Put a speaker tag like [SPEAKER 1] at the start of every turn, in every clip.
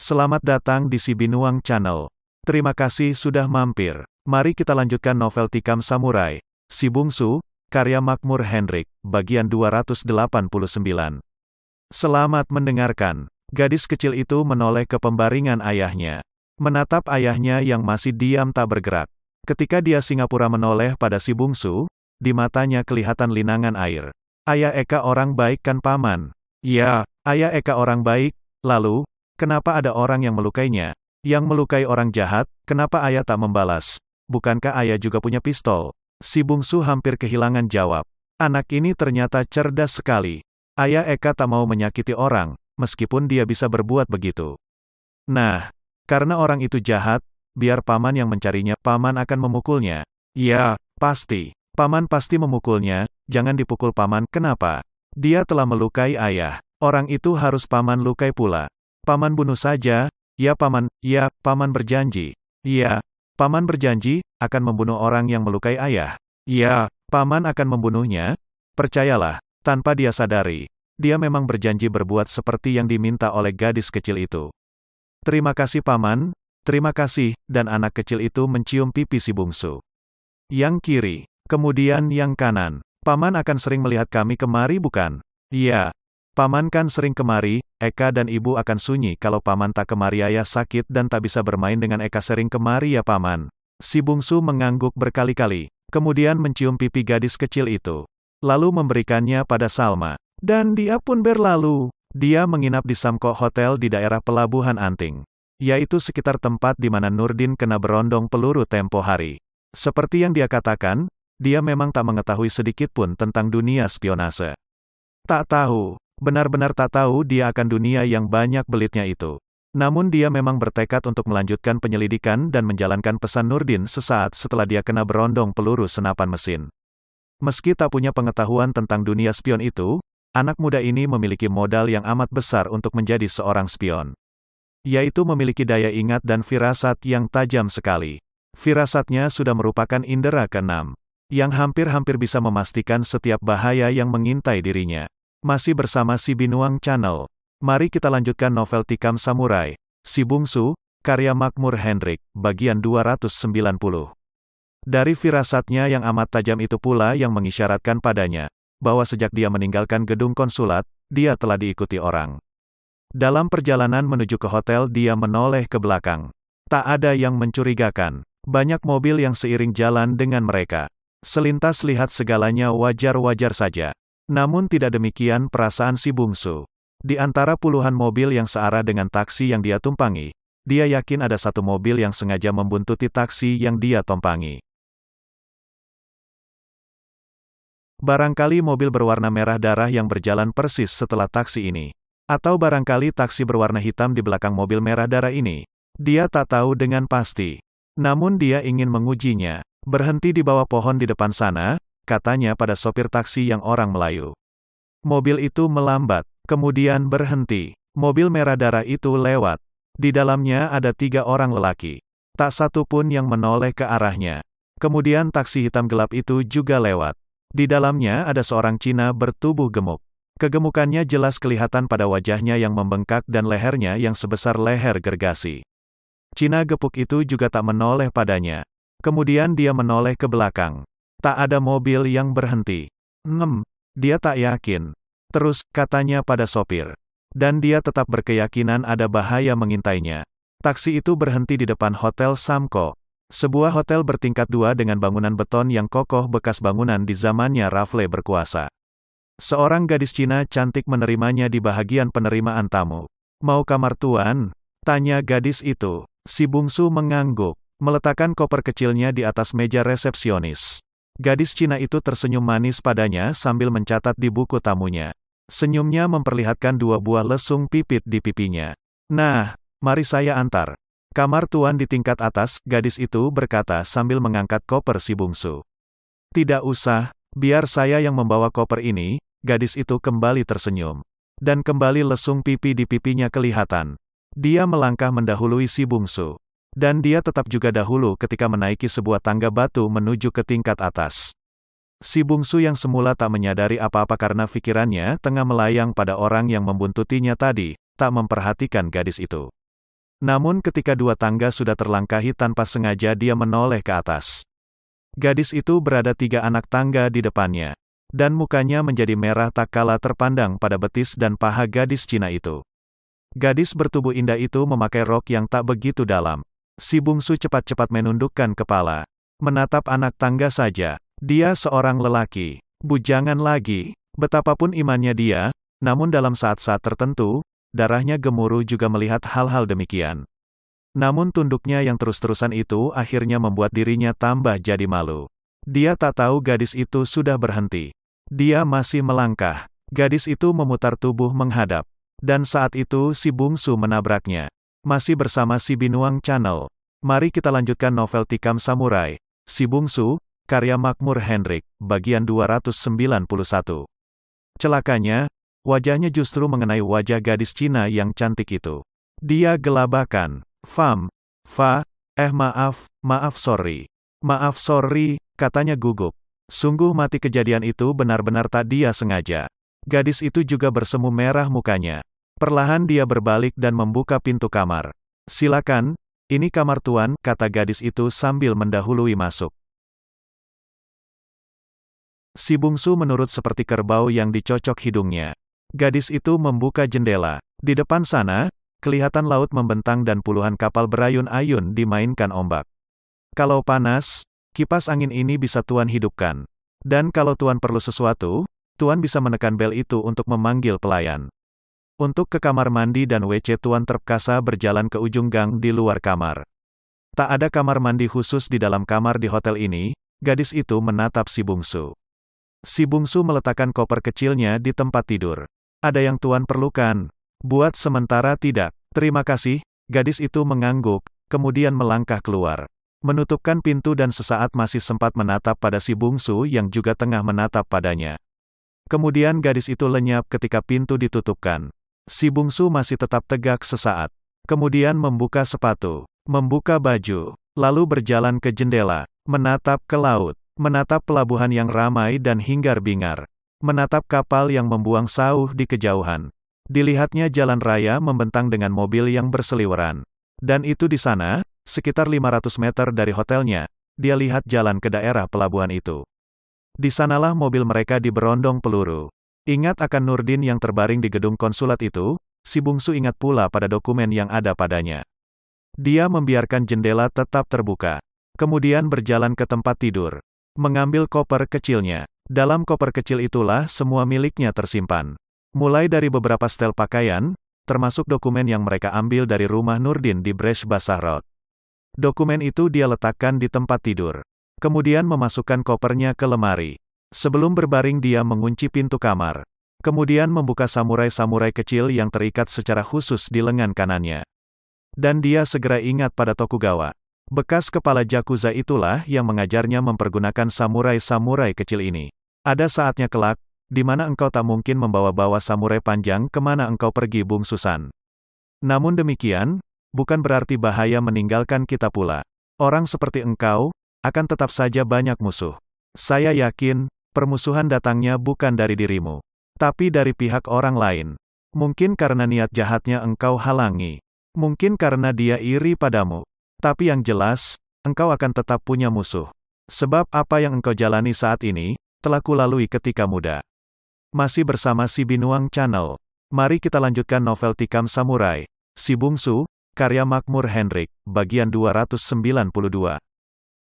[SPEAKER 1] Selamat datang di Si Binuang Channel. Terima kasih sudah mampir. Mari kita lanjutkan novel Tikam Samurai, Si Bungsu, karya Makmur Hendrik, bagian 289. Selamat mendengarkan. Gadis kecil itu menoleh ke pembaringan ayahnya. Menatap ayahnya yang masih diam tak bergerak. Ketika dia Singapura menoleh pada si bungsu, di matanya kelihatan linangan air. Ayah Eka orang baik kan paman? Ya, ayah Eka orang baik. Lalu, kenapa ada orang yang melukainya? Yang melukai orang jahat, kenapa ayah tak membalas? Bukankah ayah juga punya pistol? Si bungsu hampir kehilangan jawab. Anak ini ternyata cerdas sekali. Ayah Eka tak mau menyakiti orang, meskipun dia bisa berbuat begitu. Nah, karena orang itu jahat, biar paman yang mencarinya, paman akan memukulnya. Ya, pasti. Paman pasti memukulnya, jangan dipukul paman, kenapa? Dia telah melukai ayah. Orang itu harus paman lukai pula. Paman bunuh saja, ya paman berjanji. Ya, paman berjanji, akan membunuh orang yang melukai ayah. Ya, paman akan membunuhnya. Percayalah, tanpa dia sadari, dia memang berjanji berbuat seperti yang diminta oleh gadis kecil itu. Terima kasih paman, terima kasih, dan anak kecil itu mencium pipi si bungsu. Yang kiri, kemudian yang kanan. Paman akan sering melihat kami kemari bukan? Iya. Paman kan sering kemari, Eka dan ibu akan sunyi kalau paman tak kemari, ayah sakit dan tak bisa bermain dengan Eka, sering kemari ya paman. Si bungsu mengangguk berkali-kali, kemudian mencium pipi gadis kecil itu. Lalu memberikannya pada Salma. Dan dia pun berlalu. Dia menginap di Samko Hotel di daerah Pelabuhan Anting. Yaitu sekitar tempat di mana Nurdin kena berondong peluru tempo hari. Seperti yang dia katakan, dia memang tak mengetahui sedikit pun tentang dunia spionase. Tak tahu. Benar-benar tak tahu dia akan dunia yang banyak belitnya itu. Namun dia memang bertekad untuk melanjutkan penyelidikan dan menjalankan pesan Nurdin sesaat setelah dia kena berondong peluru senapan mesin. Meski tak punya pengetahuan tentang dunia spion itu, anak muda ini memiliki modal yang amat besar untuk menjadi seorang spion. Yaitu memiliki daya ingat dan firasat yang tajam sekali. Firasatnya sudah merupakan indera keenam, yang hampir-hampir bisa memastikan setiap bahaya yang mengintai dirinya. Masih bersama Si Binuang Channel. Mari kita lanjutkan novel Tikam Samurai, Si Bungsu, karya Makmur Hendrik, bagian 290. Dari firasatnya yang amat tajam itu pula yang mengisyaratkan padanya, bahwa sejak dia meninggalkan gedung konsulat, dia telah diikuti orang. Dalam perjalanan menuju ke hotel dia menoleh ke belakang. Tak ada yang mencurigakan. Banyak mobil yang seiring jalan dengan mereka. Selintas lihat segalanya wajar-wajar saja. Namun tidak demikian perasaan si bungsu. Di antara puluhan mobil yang searah dengan taksi yang dia tumpangi, dia yakin ada satu mobil yang sengaja membuntuti taksi yang dia tumpangi. Barangkali mobil berwarna merah darah yang berjalan persis setelah taksi ini. Atau barangkali taksi berwarna hitam di belakang mobil merah darah ini. Dia tak tahu dengan pasti. Namun dia ingin mengujinya. Berhenti di bawah pohon di depan sana, katanya pada sopir taksi yang orang Melayu. Mobil itu melambat, kemudian berhenti. Mobil merah darah itu lewat. Di dalamnya ada 3 orang lelaki. Tak satu pun yang menoleh ke arahnya. Kemudian taksi hitam gelap itu juga lewat. Di dalamnya ada seorang Cina bertubuh gemuk. Kegemukannya jelas kelihatan pada wajahnya yang membengkak dan lehernya yang sebesar leher gergasi. Cina gepuk itu juga tak menoleh padanya. Kemudian dia menoleh ke belakang. Tak ada mobil yang berhenti. Dia tak yakin. Terus, katanya pada sopir. Dan dia tetap berkeyakinan ada bahaya mengintainya. Taksi itu berhenti di depan Hotel Samko. Sebuah hotel bertingkat 2 dengan bangunan beton yang kokoh bekas bangunan di zamannya Rafle berkuasa. Seorang gadis Cina cantik menerimanya di bahagian penerimaan tamu. Mau kamar tuan? Tanya gadis itu. Si bungsu mengangguk, meletakkan koper kecilnya di atas meja resepsionis. Gadis Cina itu tersenyum manis padanya sambil mencatat di buku tamunya. Senyumnya memperlihatkan 2 buah lesung pipit di pipinya. Nah, mari saya antar. Kamar tuan di tingkat atas, gadis itu berkata sambil mengangkat koper si bungsu. Tidak usah, biar saya yang membawa koper ini, gadis itu kembali tersenyum. Dan kembali lesung pipi di pipinya kelihatan. Dia melangkah mendahului si bungsu. Dan dia tetap juga dahulu ketika menaiki sebuah tangga batu menuju ke tingkat atas. Si bungsu yang semula tak menyadari apa-apa karena pikirannya tengah melayang pada orang yang membuntutinya tadi, tak memperhatikan gadis itu. Namun ketika dua tangga sudah terlangkahi tanpa sengaja dia menoleh ke atas. Gadis itu berada 3 anak tangga di depannya. Dan mukanya menjadi merah tak kala terpandang pada betis dan paha gadis Cina itu. Gadis bertubuh indah itu memakai rok yang tak begitu dalam. Si bungsu cepat-cepat menundukkan kepala. Menatap anak tangga saja. Dia seorang lelaki. Bujangan lagi. Betapapun imannya dia, namun dalam saat-saat tertentu, darahnya gemuruh juga melihat hal-hal demikian. Namun tunduknya yang terus-terusan itu akhirnya membuat dirinya tambah jadi malu. Dia tak tahu gadis itu sudah berhenti. Dia masih melangkah. Gadis itu memutar tubuh menghadap. Dan saat itu si bungsu menabraknya. Masih bersama si Binuang Channel. Mari kita lanjutkan novel Tikam Samurai, Si Bungsu, karya Makmur Hendrik, bagian 291. Celakanya, wajahnya justru mengenai wajah gadis Cina yang cantik itu. Dia gelabakan. Maaf sorry. Maaf sorry, katanya gugup. Sungguh mati kejadian itu benar-benar tak dia sengaja. Gadis itu juga bersemu merah mukanya. Perlahan dia berbalik dan membuka pintu kamar. Silakan, ini kamar tuan, kata gadis itu sambil mendahului masuk. Si bungsu menurut seperti kerbau yang dicocok hidungnya. Gadis itu membuka jendela. Di depan sana, kelihatan laut membentang dan puluhan kapal berayun-ayun dimainkan ombak. Kalau panas, kipas angin ini bisa tuan hidupkan. Dan kalau tuan perlu sesuatu, tuan bisa menekan bel itu untuk memanggil pelayan. Untuk ke kamar mandi dan WC tuan terpaksa berjalan ke ujung gang di luar kamar. Tak ada kamar mandi khusus di dalam kamar di hotel ini, gadis itu menatap si bungsu. Si bungsu meletakkan koper kecilnya di tempat tidur. Ada yang tuan perlukan? Buat sementara tidak. Terima kasih, gadis itu mengangguk, kemudian melangkah keluar. Menutupkan pintu dan sesaat masih sempat menatap pada si bungsu yang juga tengah menatap padanya. Kemudian gadis itu lenyap ketika pintu ditutupkan. Si bungsu masih tetap tegak sesaat. Kemudian membuka sepatu, membuka baju, lalu berjalan ke jendela, menatap ke laut. Menatap pelabuhan yang ramai dan hingar-bingar. Menatap kapal yang membuang sauh di kejauhan. Dilihatnya jalan raya membentang dengan mobil yang berseliweran. Dan itu di sana, sekitar 500 meter dari hotelnya, dia lihat jalan ke daerah pelabuhan itu. Di sanalah mobil mereka diberondong peluru. Ingat akan Nurdin yang terbaring di gedung konsulat itu, si bungsu ingat pula pada dokumen yang ada padanya. Dia membiarkan jendela tetap terbuka. Kemudian berjalan ke tempat tidur. Mengambil koper kecilnya. Dalam koper kecil itulah semua miliknya tersimpan. Mulai dari beberapa setel pakaian, termasuk dokumen yang mereka ambil dari rumah Nurdin di Bresh Basah Road. Dokumen itu dia letakkan di tempat tidur. Kemudian memasukkan kopernya ke lemari. Sebelum berbaring dia mengunci pintu kamar. Kemudian membuka samurai-samurai kecil yang terikat secara khusus di lengan kanannya. Dan dia segera ingat pada Tokugawa. Bekas kepala Yakuza itulah yang mengajarnya mempergunakan samurai-samurai kecil ini. Ada saatnya kelak, di mana engkau tak mungkin membawa-bawa samurai panjang kemana engkau pergi bungsusan. Namun demikian, bukan berarti bahaya meninggalkan kita pula. Orang seperti engkau, akan tetap saja banyak musuh. Saya yakin, permusuhan datangnya bukan dari dirimu, tapi dari pihak orang lain. Mungkin karena niat jahatnya engkau halangi. Mungkin karena dia iri padamu. Tapi yang jelas, engkau akan tetap punya musuh. Sebab apa yang engkau jalani saat ini, telah kulalui ketika muda. Masih bersama si Binuang Channel. Mari kita lanjutkan novel Tikam Samurai, Si Bungsu, karya Makmur Hendrik, bagian 292.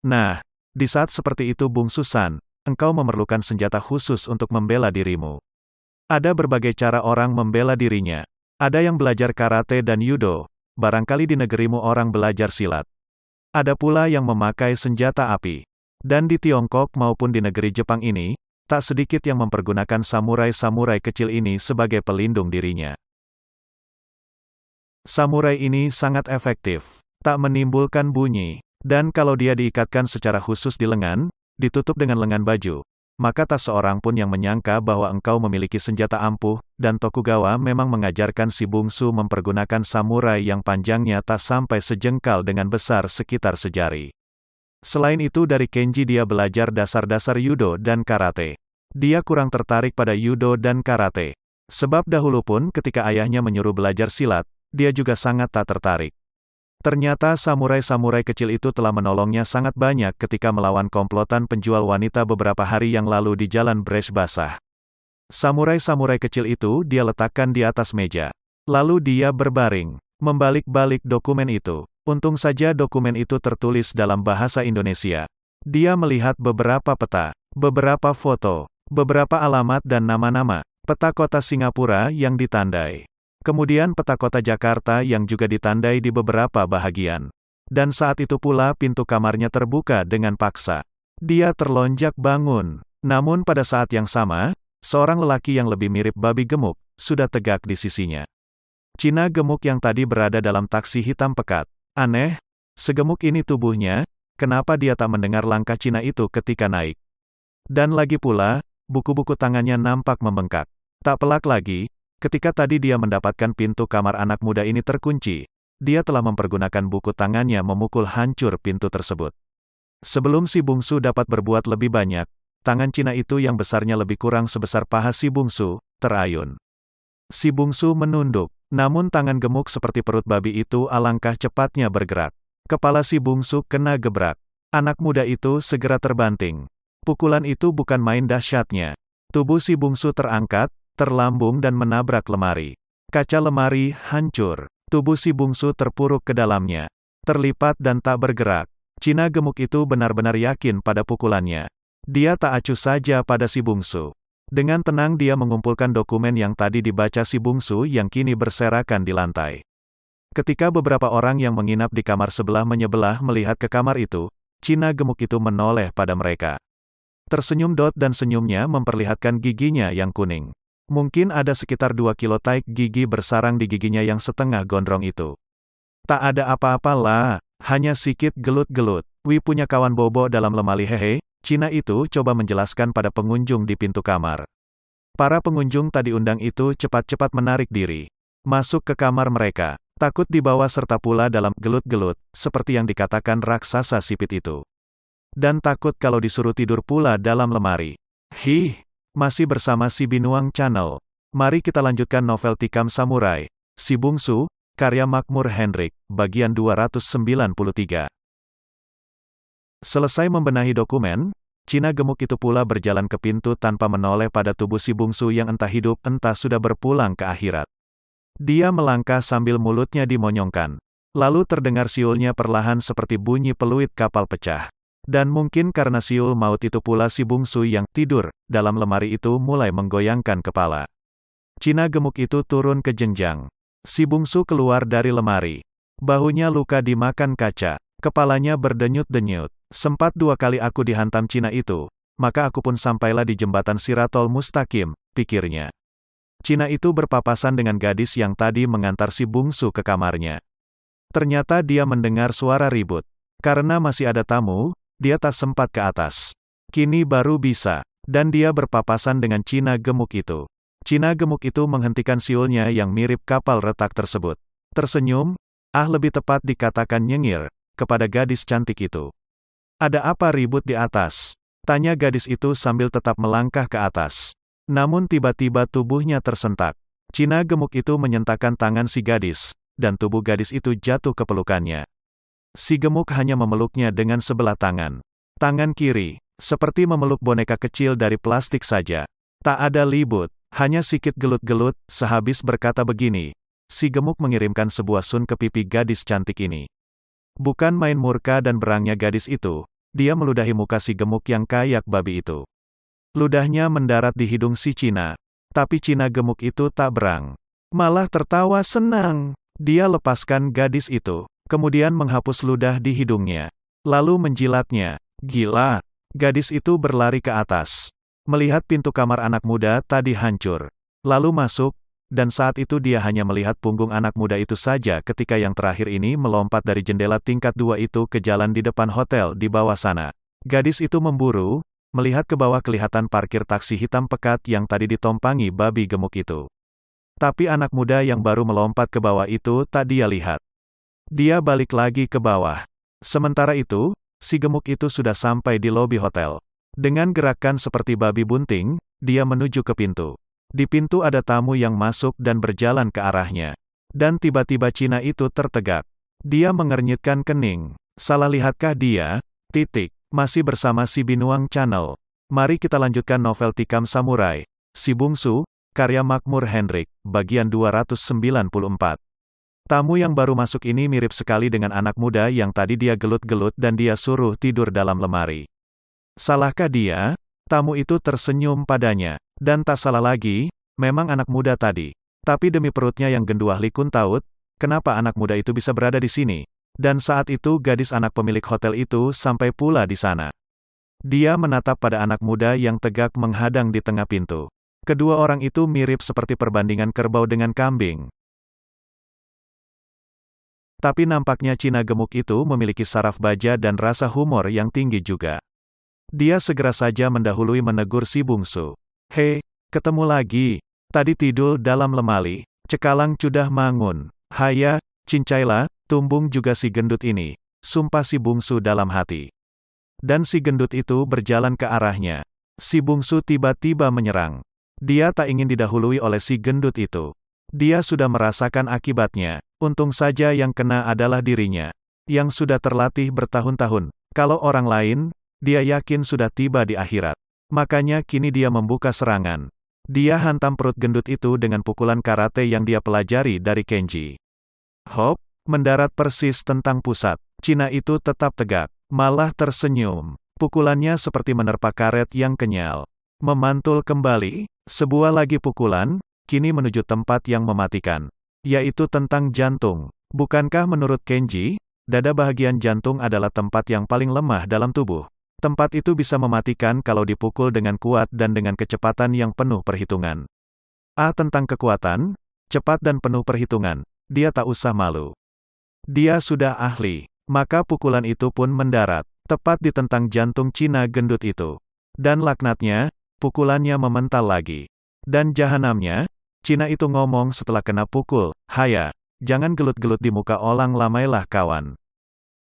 [SPEAKER 1] Nah, di saat seperti itu Bungsu-san, engkau memerlukan senjata khusus untuk membela dirimu. Ada berbagai cara orang membela dirinya. Ada yang belajar karate dan judo. Barangkali di negerimu orang belajar silat. Ada pula yang memakai senjata api. Dan di Tiongkok maupun di negeri Jepang ini, tak sedikit yang mempergunakan samurai-samurai kecil ini sebagai pelindung dirinya. Samurai ini sangat efektif, tak menimbulkan bunyi, dan kalau dia diikatkan secara khusus di lengan, ditutup dengan lengan baju, maka tak seorang pun yang menyangka bahwa engkau memiliki senjata ampuh, dan Tokugawa memang mengajarkan si bungsu mempergunakan samurai yang panjangnya tak sampai sejengkal dengan besar sekitar sejari. Selain itu dari Kenji dia belajar dasar-dasar judo dan karate. Dia kurang tertarik pada judo dan karate. Sebab dahulu pun ketika ayahnya menyuruh belajar silat, dia juga sangat tak tertarik. Ternyata samurai-samurai kecil itu telah menolongnya sangat banyak ketika melawan komplotan penjual wanita beberapa hari yang lalu di Jalan Bresh Basah. Samurai-samurai kecil itu dia letakkan di atas meja. Lalu dia berbaring, membalik-balik dokumen itu. Untung saja dokumen itu tertulis dalam bahasa Indonesia. Dia melihat beberapa peta, beberapa foto, beberapa alamat dan nama-nama, peta kota Singapura yang ditandai. Kemudian peta kota Jakarta yang juga ditandai di beberapa bahagian. Dan saat itu pula pintu kamarnya terbuka dengan paksa. Dia terlonjak bangun. Namun pada saat yang sama, seorang lelaki yang lebih mirip babi gemuk, sudah tegak di sisinya. Cina gemuk yang tadi berada dalam taksi hitam pekat. Aneh, segemuk ini tubuhnya, kenapa dia tak mendengar langkah Cina itu ketika naik? Dan lagi pula, buku-buku tangannya nampak membengkak. Tak pelak lagi, ketika tadi dia mendapatkan pintu kamar anak muda ini terkunci, dia telah mempergunakan buku tangannya memukul hancur pintu tersebut. Sebelum si bungsu dapat berbuat lebih banyak, tangan Cina itu yang besarnya lebih kurang sebesar paha si bungsu, terayun. Si bungsu menunduk, namun tangan gemuk seperti perut babi itu alangkah cepatnya bergerak. Kepala si bungsu kena gebrak. Anak muda itu segera terbanting. Pukulan itu bukan main dahsyatnya. Tubuh si bungsu terangkat, terlambung dan menabrak lemari. Kaca lemari hancur. Tubuh si bungsu terpuruk ke dalamnya. Terlipat dan tak bergerak. Cina gemuk itu benar-benar yakin pada pukulannya. Dia tak acuh saja pada si bungsu. Dengan tenang dia mengumpulkan dokumen yang tadi dibaca si bungsu yang kini berserakan di lantai. Ketika beberapa orang yang menginap di kamar sebelah menyebelah melihat ke kamar itu, Cina gemuk itu menoleh pada mereka. Tersenyum dan senyumnya memperlihatkan giginya yang kuning. Mungkin ada sekitar 2 kilo taik gigi bersarang di giginya yang setengah gondrong itu. Tak ada apa-apa lah, hanya sikit gelut-gelut. Wi punya kawan bobo dalam lemari hehe, Cina itu coba menjelaskan pada pengunjung di pintu kamar. Para pengunjung tadi undang itu cepat-cepat menarik diri. Masuk ke kamar mereka, takut dibawa serta pula dalam gelut-gelut, seperti yang dikatakan raksasa sipit itu. Dan takut kalau disuruh tidur pula dalam lemari. Masih bersama si Binuang Channel. Mari kita lanjutkan novel Tikam Samurai, Si Bungsu, karya Makmur Henrik, bagian 293. Selesai membenahi dokumen, Cina gemuk itu pula berjalan ke pintu tanpa menoleh pada tubuh si bungsu yang entah hidup entah sudah berpulang ke akhirat. Dia melangkah sambil mulutnya dimonyongkan. Lalu terdengar siulnya perlahan seperti bunyi peluit kapal pecah. Dan mungkin karena siul maut itu pula si bungsu yang tidur dalam lemari itu mulai menggoyangkan kepala. Cina gemuk itu turun ke jenjang. Si bungsu keluar dari lemari. Bahunya luka dimakan kaca. Kepalanya berdenyut-denyut. Sempat 2 kali aku dihantam Cina itu, maka aku pun sampailah di jembatan Siratul Mustaqim, pikirnya. Cina itu berpapasan dengan gadis yang tadi mengantar si bungsu ke kamarnya. Ternyata dia mendengar suara ribut. Karena masih ada tamu, dia tak sempat ke atas. Kini baru bisa, dan dia berpapasan dengan Cina gemuk itu. Cina gemuk itu menghentikan siulnya yang mirip kapal retak tersebut. Tersenyum, lebih tepat dikatakan nyengir, kepada gadis cantik itu. Ada apa ribut di atas? Tanya gadis itu sambil tetap melangkah ke atas. Namun tiba-tiba tubuhnya tersentak. Cina gemuk itu menyentakkan tangan si gadis, dan tubuh gadis itu jatuh ke pelukannya. Si gemuk hanya memeluknya dengan sebelah tangan. Tangan kiri, seperti memeluk boneka kecil dari plastik saja. Tak ada libut, hanya sikit gelut-gelut. Sehabis berkata begini, si gemuk mengirimkan sebuah sun ke pipi gadis cantik ini. Bukan main murka dan berangnya gadis itu, dia meludahi muka si gemuk yang kayak babi itu. Ludahnya mendarat di hidung si Cina, tapi Cina gemuk itu tak berang. Malah tertawa senang. Dia lepaskan gadis itu, kemudian menghapus ludah di hidungnya. Lalu menjilatnya. Gila. Gadis itu berlari ke atas. Melihat pintu kamar anak muda tadi hancur. Lalu masuk, dan saat itu dia hanya melihat punggung anak muda itu saja ketika yang terakhir ini melompat dari jendela tingkat 2 itu ke jalan di depan hotel di bawah sana. Gadis itu memburu, melihat ke bawah kelihatan parkir taksi hitam pekat yang tadi ditompangi babi gemuk itu. Tapi anak muda yang baru melompat ke bawah itu tak dia lihat. Dia balik lagi ke bawah. Sementara itu, si gemuk itu sudah sampai di lobi hotel. Dengan gerakan seperti babi bunting, dia menuju ke pintu. Di pintu ada tamu yang masuk dan berjalan ke arahnya. Dan tiba-tiba Cina itu tertegak. Dia mengernyitkan kening. Salah lihatkah dia? Masih bersama si Binuang Channel. Mari kita lanjutkan novel Tikam Samurai, Si Bungsu, karya Makmur Hendrik, bagian 294. Tamu yang baru masuk ini mirip sekali dengan anak muda yang tadi dia gelut-gelut dan dia suruh tidur dalam lemari. Salahkah dia? Tamu itu tersenyum padanya. Dan tak salah lagi, memang anak muda tadi. Tapi demi perutnya yang genduah likun taut, kenapa anak muda itu bisa berada di sini? Dan saat itu gadis anak pemilik hotel itu sampai pula di sana. Dia menatap pada anak muda yang tegak menghadang di tengah pintu. Kedua orang itu mirip seperti perbandingan kerbau dengan kambing. Tapi nampaknya Cina gemuk itu memiliki saraf baja dan rasa humor yang tinggi juga. Dia segera saja mendahului menegur si bungsu. "Hei, ketemu lagi. Tadi tidur dalam lemari, cekalang cudah mangun. Haya, cincailah, tumbung juga si gendut ini," sumpah si bungsu dalam hati. Dan si gendut itu berjalan ke arahnya. Si bungsu tiba-tiba menyerang. Dia tak ingin didahului oleh si gendut itu. Dia sudah merasakan akibatnya. Untung saja yang kena adalah dirinya, yang sudah terlatih bertahun-tahun. Kalau orang lain, dia yakin sudah tiba di akhirat. Makanya kini dia membuka serangan. Dia hantam perut gendut itu dengan pukulan karate yang dia pelajari dari Kenji. Hop, mendarat persis tentang pusat. Cina itu tetap tegak, malah tersenyum. Pukulannya seperti menerpa karet yang kenyal. Memantul kembali, sebuah lagi pukulan, kini menuju tempat yang mematikan. Yaitu tentang jantung. Bukankah menurut Kenji, dada bahagian jantung adalah tempat yang paling lemah dalam tubuh? Tempat itu bisa mematikan kalau dipukul dengan kuat dan dengan kecepatan yang penuh perhitungan. Tentang kekuatan, cepat dan penuh perhitungan, dia tak usah malu. Dia sudah ahli, maka pukulan itu pun mendarat, tepat di tentang jantung Cina gendut itu. Dan laknatnya, pukulannya memental lagi. Dan jahanamnya, Cina itu ngomong setelah kena pukul, "Haya, jangan gelut-gelut di muka orang lamailah kawan.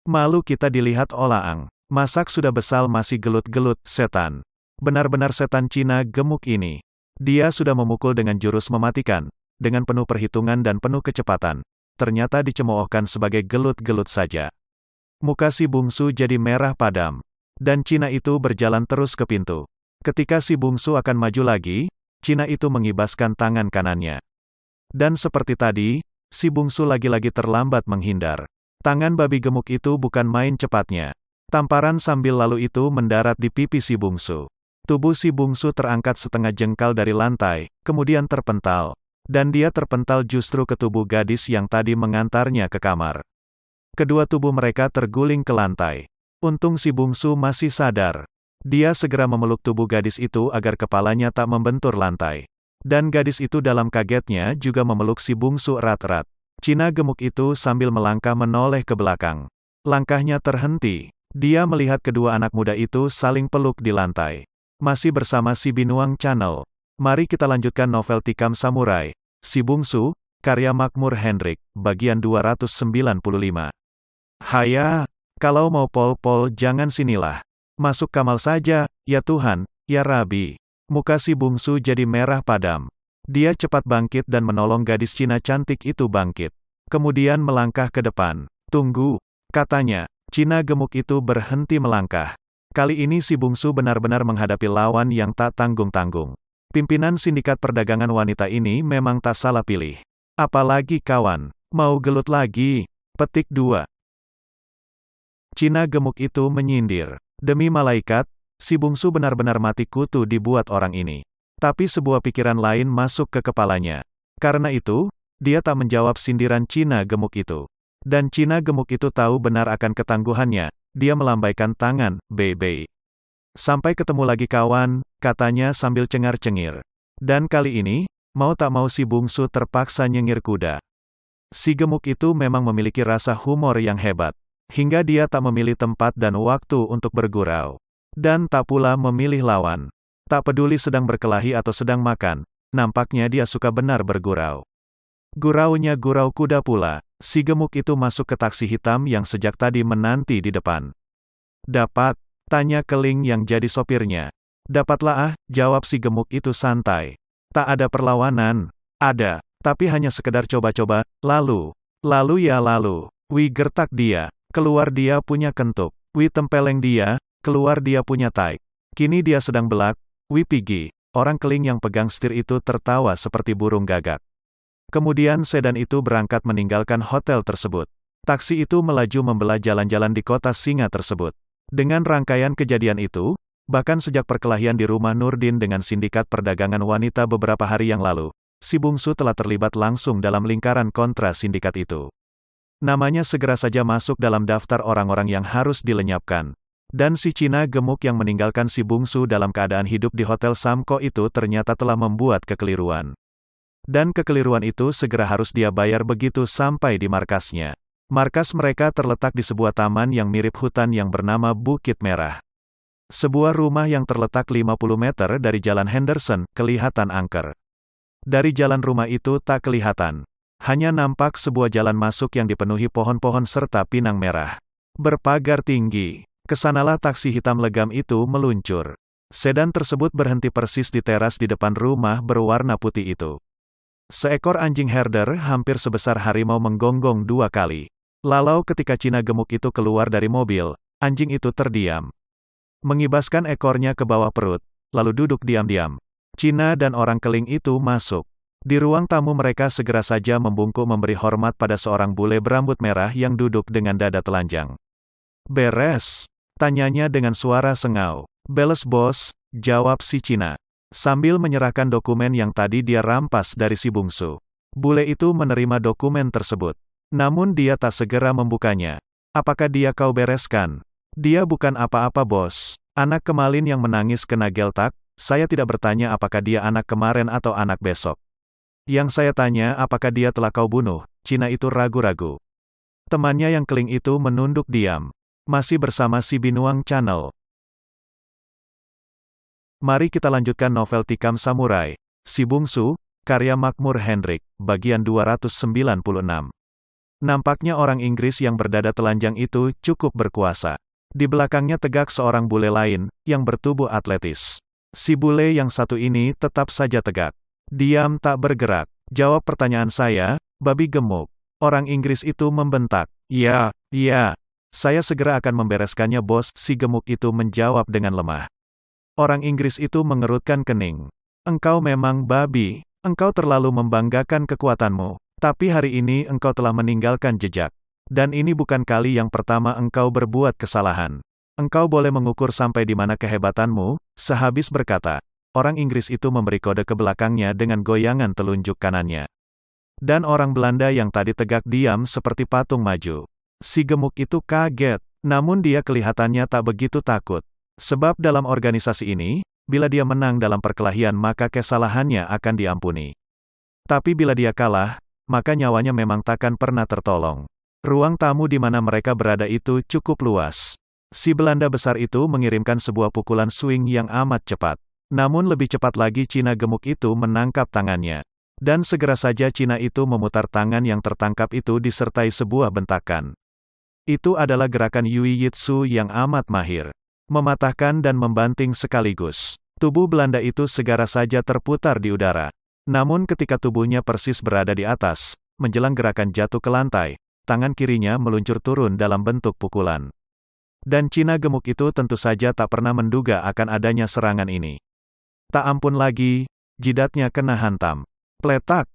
[SPEAKER 1] Malu kita dilihat olaang. Masak sudah besar masih gelut-gelut, setan." Benar-benar setan Cina gemuk ini. Dia sudah memukul dengan jurus mematikan, dengan penuh perhitungan dan penuh kecepatan. Ternyata dicemoohkan sebagai gelut-gelut saja. Muka si bungsu jadi merah padam. Dan Cina itu berjalan terus ke pintu. Ketika si bungsu akan maju lagi, Cina itu mengibaskan tangan kanannya. Dan seperti tadi, si bungsu lagi-lagi terlambat menghindar. Tangan babi gemuk itu bukan main cepatnya. Tamparan sambil lalu itu mendarat di pipi si bungsu. Tubuh si bungsu terangkat setengah jengkal dari lantai, kemudian terpental. Dan dia terpental justru ke tubuh gadis yang tadi mengantarnya ke kamar. Kedua tubuh mereka terguling ke lantai. Untung si bungsu masih sadar. Dia segera memeluk tubuh gadis itu agar kepalanya tak membentur lantai. Dan gadis itu dalam kagetnya juga memeluk si bungsu erat-erat. Cina gemuk itu sambil melangkah menoleh ke belakang. Langkahnya terhenti. Dia melihat kedua anak muda itu saling peluk di lantai. Masih bersama si Binuang Channel. Mari kita lanjutkan novel Tikam Samurai, Si Bungsu, karya Makmur Hendrik, bagian 295. "Haya, kalau mau pol-pol jangan sinilah. Masuk kamar saja, ya Tuhan, ya Rabi." Muka si bungsu jadi merah padam. Dia cepat bangkit dan menolong gadis Cina cantik itu bangkit. Kemudian melangkah ke depan. "Tunggu," katanya. Cina gemuk itu berhenti melangkah. Kali ini si bungsu benar-benar menghadapi lawan yang tak tanggung-tanggung. Pimpinan sindikat perdagangan wanita ini memang tak salah pilih. Apalagi kawan, mau gelut lagi. Petik 2. Cina gemuk itu menyindir. Demi malaikat, si bungsu benar-benar mati kutu dibuat orang ini. Tapi sebuah pikiran lain masuk ke kepalanya. Karena itu, dia tak menjawab sindiran Cina gemuk itu. Dan Cina gemuk itu tahu benar akan ketangguhannya. Dia melambaikan tangan, "Bebe. Sampai ketemu lagi kawan," katanya sambil cengar-cengir. Dan kali ini, mau tak mau si bungsu terpaksa nyengir kuda. Si gemuk itu memang memiliki rasa humor yang hebat. Hingga dia tak memilih tempat dan waktu untuk bergurau. Dan tak pula memilih lawan. Tak peduli sedang berkelahi atau sedang makan, nampaknya dia suka benar bergurau. Guraunya gurau kuda pula. Si gemuk itu masuk ke taksi hitam yang sejak tadi menanti di depan. "Dapat?" tanya Keling yang jadi sopirnya. "Dapatlah jawab si gemuk itu santai. "Tak ada perlawanan." "Ada, tapi hanya sekedar coba-coba, lalu ya lalu." Wih gertak dia, keluar dia punya kentut. Wih tempeleng dia, keluar dia punya taik. Kini dia sedang belak, wih pigi. Orang keling yang pegang setir itu tertawa seperti burung gagak. Kemudian sedan itu berangkat meninggalkan hotel tersebut. Taksi itu melaju membelah jalan-jalan di kota singa tersebut. Dengan rangkaian kejadian itu, bahkan sejak perkelahian di rumah Nurdin dengan sindikat perdagangan wanita beberapa hari yang lalu, si bungsu telah terlibat langsung dalam lingkaran kontra sindikat itu. Namanya segera saja masuk dalam daftar orang-orang yang harus dilenyapkan. Dan si Cina gemuk yang meninggalkan si bungsu dalam keadaan hidup di Hotel Samko itu ternyata telah membuat kekeliruan. Dan kekeliruan itu segera harus dia bayar begitu sampai di markasnya. Markas mereka terletak di sebuah taman yang mirip hutan yang bernama Bukit Merah. Sebuah rumah yang terletak 50 meter dari Jalan Henderson, kelihatan angker. Dari jalan rumah itu tak kelihatan. Hanya nampak sebuah jalan masuk yang dipenuhi pohon-pohon serta pinang merah. Berpagar tinggi. Kesanalah taksi hitam legam itu meluncur. Sedan tersebut berhenti persis di teras di depan rumah berwarna putih itu. Seekor anjing herder hampir sebesar harimau menggonggong 2 kali. Lalau ketika Cina gemuk itu keluar dari mobil, anjing itu terdiam. Mengibaskan ekornya ke bawah perut, lalu duduk diam-diam. Cina dan orang keling itu masuk. Di ruang tamu mereka segera saja membungkuk memberi hormat pada seorang bule berambut merah yang duduk dengan dada telanjang. "Beres?" tanyanya dengan suara sengau. "Beres bos," jawab si Cina. Sambil menyerahkan dokumen yang tadi dia rampas dari si bungsu. Bule itu menerima dokumen tersebut. Namun dia tak segera membukanya. "Apakah dia kau bereskan?" "Dia bukan apa-apa bos. Anak kemarin yang menangis kena geltak, saya tidak bertanya apakah dia anak kemarin atau anak besok. Yang saya tanya apakah dia telah kau bunuh." Cina itu ragu-ragu. Temannya yang keling itu menunduk diam. Masih bersama si Binuang Channel. Mari kita lanjutkan novel Tikam Samurai, Si Bungsu, karya Makmur Hendrik, bagian 296. Nampaknya orang Inggris yang berdada telanjang itu cukup berkuasa. Di belakangnya tegak seorang bule lain, yang bertubuh atletis. Si bule yang satu ini tetap saja tegak. Diam tak bergerak. "Jawab pertanyaan saya, babi gemuk." Orang Inggris itu membentak. "Ya, ya. Saya segera akan membereskannya bos." Si gemuk itu menjawab dengan lemah. Orang Inggris itu mengerutkan kening. "Engkau memang babi. Engkau terlalu membanggakan kekuatanmu. Tapi hari ini engkau telah meninggalkan jejak. Dan ini bukan kali yang pertama engkau berbuat kesalahan. Engkau boleh mengukur sampai di mana kehebatanmu." Sehabis berkata, orang Inggris itu memberi kode ke belakangnya dengan goyangan telunjuk kanannya. Dan orang Belanda yang tadi tegak diam seperti patung maju. Si gemuk itu kaget, namun dia kelihatannya tak begitu takut. Sebab dalam organisasi ini, bila dia menang dalam perkelahian maka kesalahannya akan diampuni. Tapi bila dia kalah, maka nyawanya memang takkan pernah tertolong. Ruang tamu di mana mereka berada itu cukup luas. Si Belanda besar itu mengirimkan sebuah pukulan swing yang amat cepat. Namun lebih cepat lagi Cina gemuk itu menangkap tangannya. Dan segera saja Cina itu memutar tangan yang tertangkap itu disertai sebuah bentakan. Itu adalah gerakan Yui Jitsu yang amat mahir. Mematahkan dan membanting sekaligus. Tubuh Belanda itu segera saja terputar di udara. Namun ketika tubuhnya persis berada di atas, menjelang gerakan jatuh ke lantai, tangan kirinya meluncur turun dalam bentuk pukulan. Dan Cina gemuk itu tentu saja tak pernah menduga akan adanya serangan ini. Tak ampun lagi, jidatnya kena hantam. Pletak!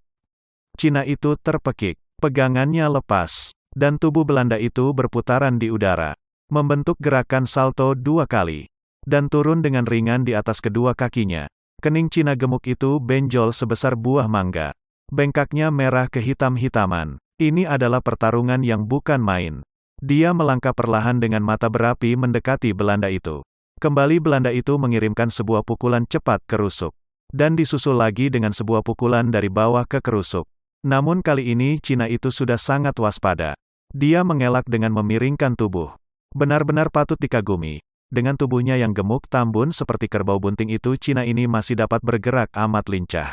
[SPEAKER 1] Cina itu terpekik, pegangannya lepas, dan tubuh Belanda itu berputaran di udara, membentuk gerakan salto 2 kali, dan turun dengan ringan di atas kedua kakinya. Kening Cina gemuk itu benjol sebesar buah mangga. Bengkaknya merah kehitam-hitaman. Ini adalah pertarungan yang bukan main. Dia melangkah perlahan dengan mata berapi mendekati Belanda itu. Kembali Belanda itu mengirimkan sebuah pukulan cepat ke rusuk. Dan disusul lagi dengan sebuah pukulan dari bawah ke kerusuk. Namun kali ini Cina itu sudah sangat waspada. Dia mengelak dengan memiringkan tubuh. Benar-benar patut dikagumi. Dengan tubuhnya yang gemuk tambun seperti kerbau bunting itu Cina ini masih dapat bergerak amat lincah.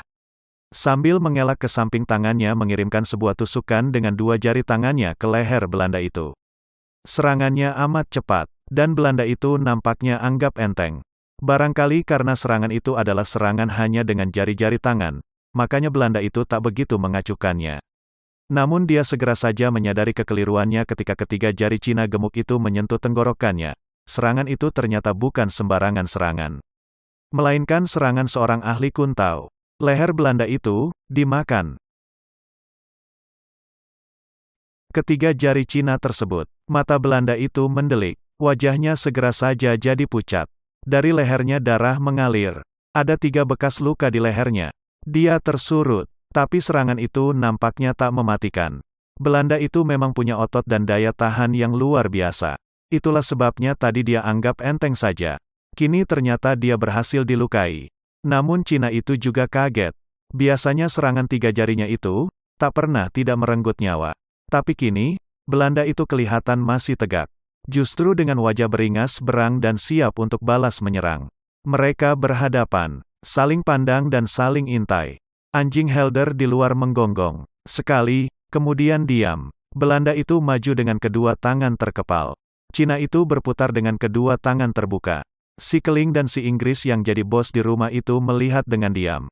[SPEAKER 1] Sambil mengelak ke samping tangannya mengirimkan sebuah tusukan dengan 2 jari tangannya ke leher Belanda itu. Serangannya amat cepat, dan Belanda itu nampaknya anggap enteng. Barangkali karena serangan itu adalah serangan hanya dengan jari-jari tangan, makanya Belanda itu tak begitu mengacuhkannya. Namun dia segera saja menyadari kekeliruannya ketika ketiga jari Cina gemuk itu menyentuh tenggorokannya. Serangan itu ternyata bukan sembarangan serangan, melainkan serangan seorang ahli kuntao. Leher Belanda itu dimakan. Ketiga jari Cina tersebut, mata Belanda itu mendelik. Wajahnya segera saja jadi pucat. Dari lehernya darah mengalir. Ada 3 bekas luka di lehernya. Dia tersurut, tapi serangan itu nampaknya tak mematikan. Belanda itu memang punya otot dan daya tahan yang luar biasa. Itulah sebabnya tadi dia anggap enteng saja. Kini ternyata dia berhasil dilukai. Namun Cina itu juga kaget. Biasanya serangan 3 jarinya itu tak pernah tidak merenggut nyawa. Tapi kini, Belanda itu kelihatan masih tegak. Justru dengan wajah beringas berang dan siap untuk balas menyerang. Mereka berhadapan, saling pandang dan saling intai. Anjing Helder di luar menggonggong. Sekali, kemudian diam. Belanda itu maju dengan kedua tangan terkepal. Cina itu berputar dengan kedua tangan terbuka. Si Keling dan si Inggris yang jadi bos di rumah itu melihat dengan diam.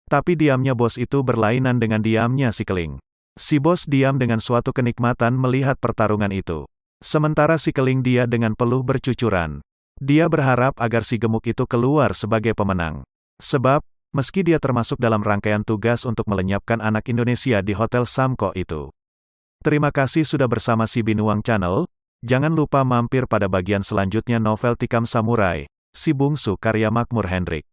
[SPEAKER 1] Tapi diamnya bos itu berlainan dengan diamnya si Keling. Si bos diam dengan suatu kenikmatan melihat pertarungan itu. Sementara si Keling dia dengan peluh bercucuran. Dia berharap agar si gemuk itu keluar sebagai pemenang. Sebab, meski dia termasuk dalam rangkaian tugas untuk melenyapkan anak Indonesia di Hotel Samko itu. Terima kasih sudah bersama Si Binuang Channel. Jangan lupa mampir pada bagian selanjutnya novel Tikam Samurai, Si Bungsu karya Makmur Hendrik.